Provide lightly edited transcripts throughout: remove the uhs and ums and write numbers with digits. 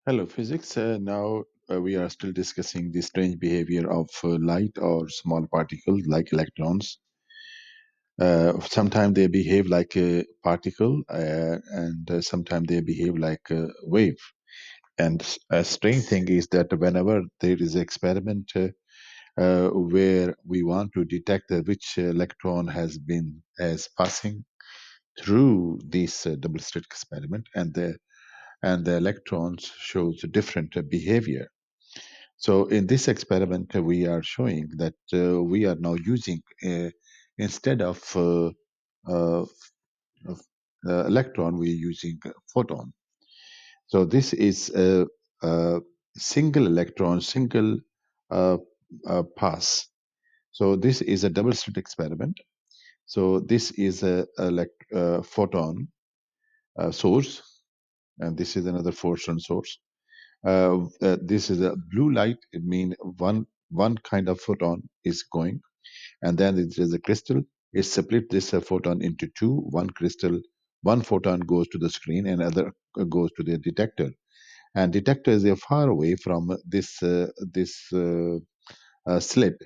Hello, physics. Now we are still discussing the strange behavior of light or small particles like electrons. Sometimes they behave like a particle, and sometimes they behave like a wave. And a strange thing is that whenever there is an experiment where we want to detect which electron has passing through this double slit experiment, and the electrons shows different behavior. So in this experiment, we are showing that we are now using instead uh, of electron, we are using photon. So this is a single electron, single uh, pass. So this is a double slit experiment. So this is a photon source, and this is another photon source. This is a blue light. It means one kind of photon is going, and then there is a crystal. It split this photon into two. One photon goes to the screen, and other goes to the detector. And detector is far away from this slit.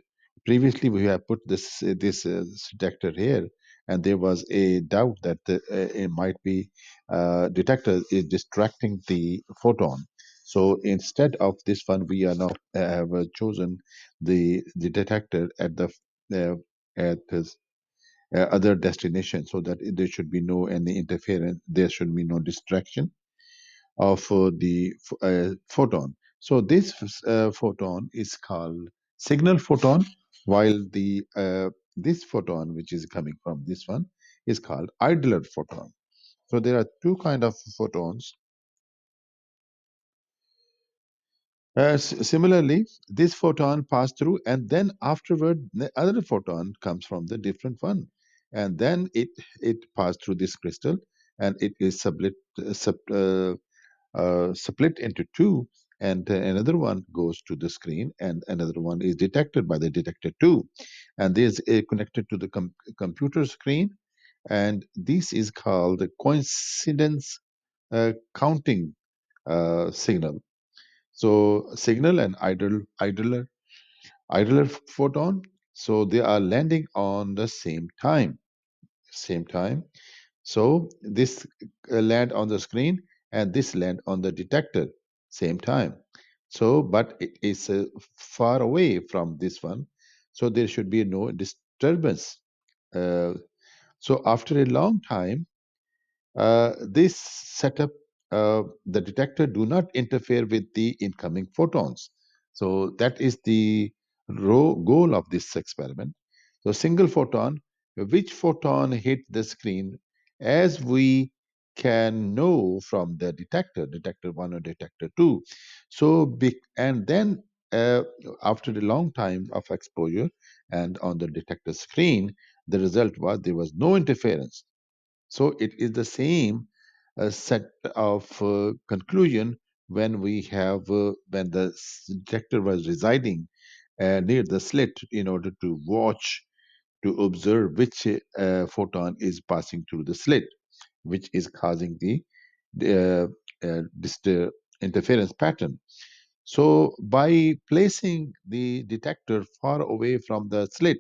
Previously, we have put this detector here, and there was a doubt that it might be detector is distracting the photon. So instead of this one, we are now have chosen the detector uh, at this other destination, so that there should be no any interference. There should be no distraction of the photon. So this photon is called signal photon, while the this photon, which is coming from this one, is called idler photon. So there are two kind of photons. Similarly, this photon passed through, and then afterward, the other photon comes from the different one, and then it passed through this crystal, and it is split into two, and another one goes to the screen, and another one is detected by the detector too, and this is connected to the computer screen, and this is called the coincidence counting signal. So signal and idler photon, so they are landing on the same time. So this land on the screen, and this land on the detector same time. So, but it is far away from this one, so there should be no disturbance. Uh, so after a long time, this setup, the detector do not interfere with the incoming photons. So that is the goal of this experiment. So single photon, which photon hit the screen, as we can know from the detector one or detector two. So and then uh, after a long time of exposure and on the detector screen, the result was there was no interference. So it is the same set of conclusion when we have when the detector was residing near the slit in order to watch, to observe which photon is passing through the slit, which is causing the interference pattern. So by placing the detector far away from the slit,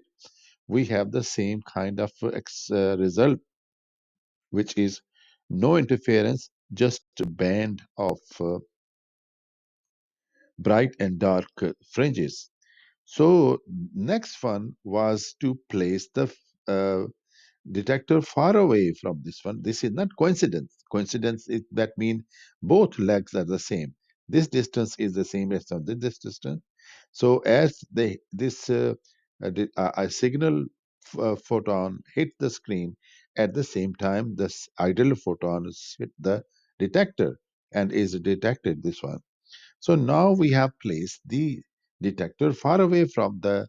we have the same kind of result, which is no interference, just a band of bright and dark fringes. So next one was to place the uh, detector far away from this one. This is not coincidence. Coincidence is that mean both legs are the same. This distance is the same as this distance. So as this a signal photon hit the screen, at the same time this idle photon hit the detector and is detected this one. So now we have placed the detector far away from the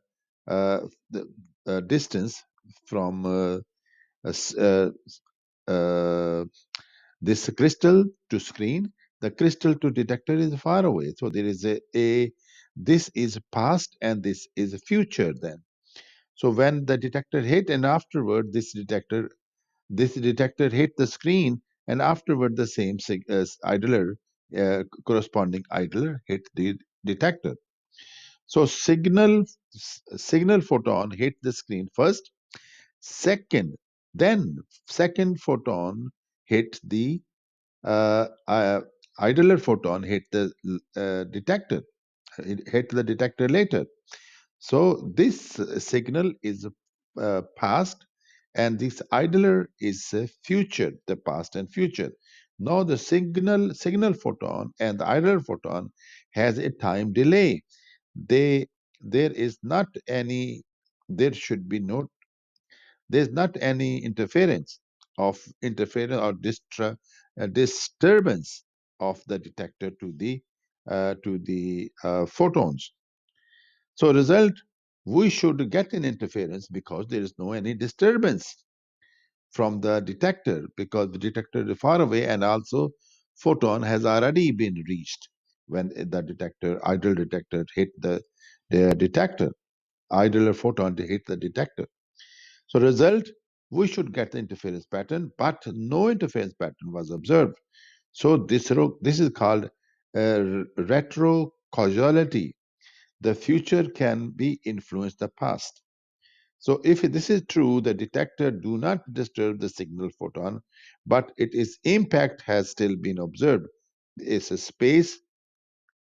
distance from s- uh, uh, this crystal to screen. The crystal to detector is far away, so there is a this is past and this is future. Then, so when the detector hit, and afterward this detector hit the screen, and afterward the same idler corresponding idler hit the detector. So signal photon hit the screen first. Second, then second photon hit the uh, uh, idler photon hit the detector. It hit the detector later. So this signal is past, and this idler is future, the past and future. Now the signal photon and the idler photon has a time delay. They there is not any there should be no there's not any interference or disturbance of the detector to the photons. So result, we should get an interference because there is no any disturbance from the detector, because the detector is far away, and also photon has already been reached when the idle detector hit the detector. Idler photon to hit the detector. So result, we should get the interference pattern, but no interference pattern was observed. So this is called retrocausality. The future can be influenced the past. So if this is true, the detector do not disturb the signal photon, but its impact has still been observed. It's a space,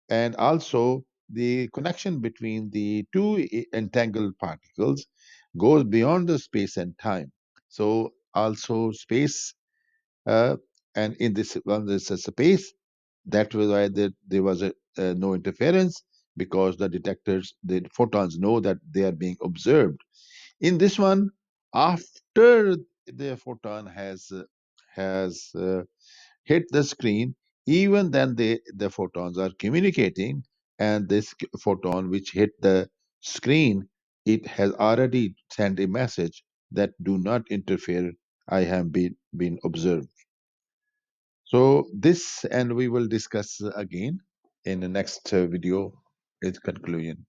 and also the connection between the two entangled particles goes beyond the space and time. So also space, uh, and in this one there's a space. That was why there was no interference, because the photons know that they are being observed. In this one, after the photon has hit the screen, even then the photons are communicating, and this photon which hit the screen, it has already sent a message that do not interfere. I have been observed. So this, and we will discuss again in the next video, its conclusion.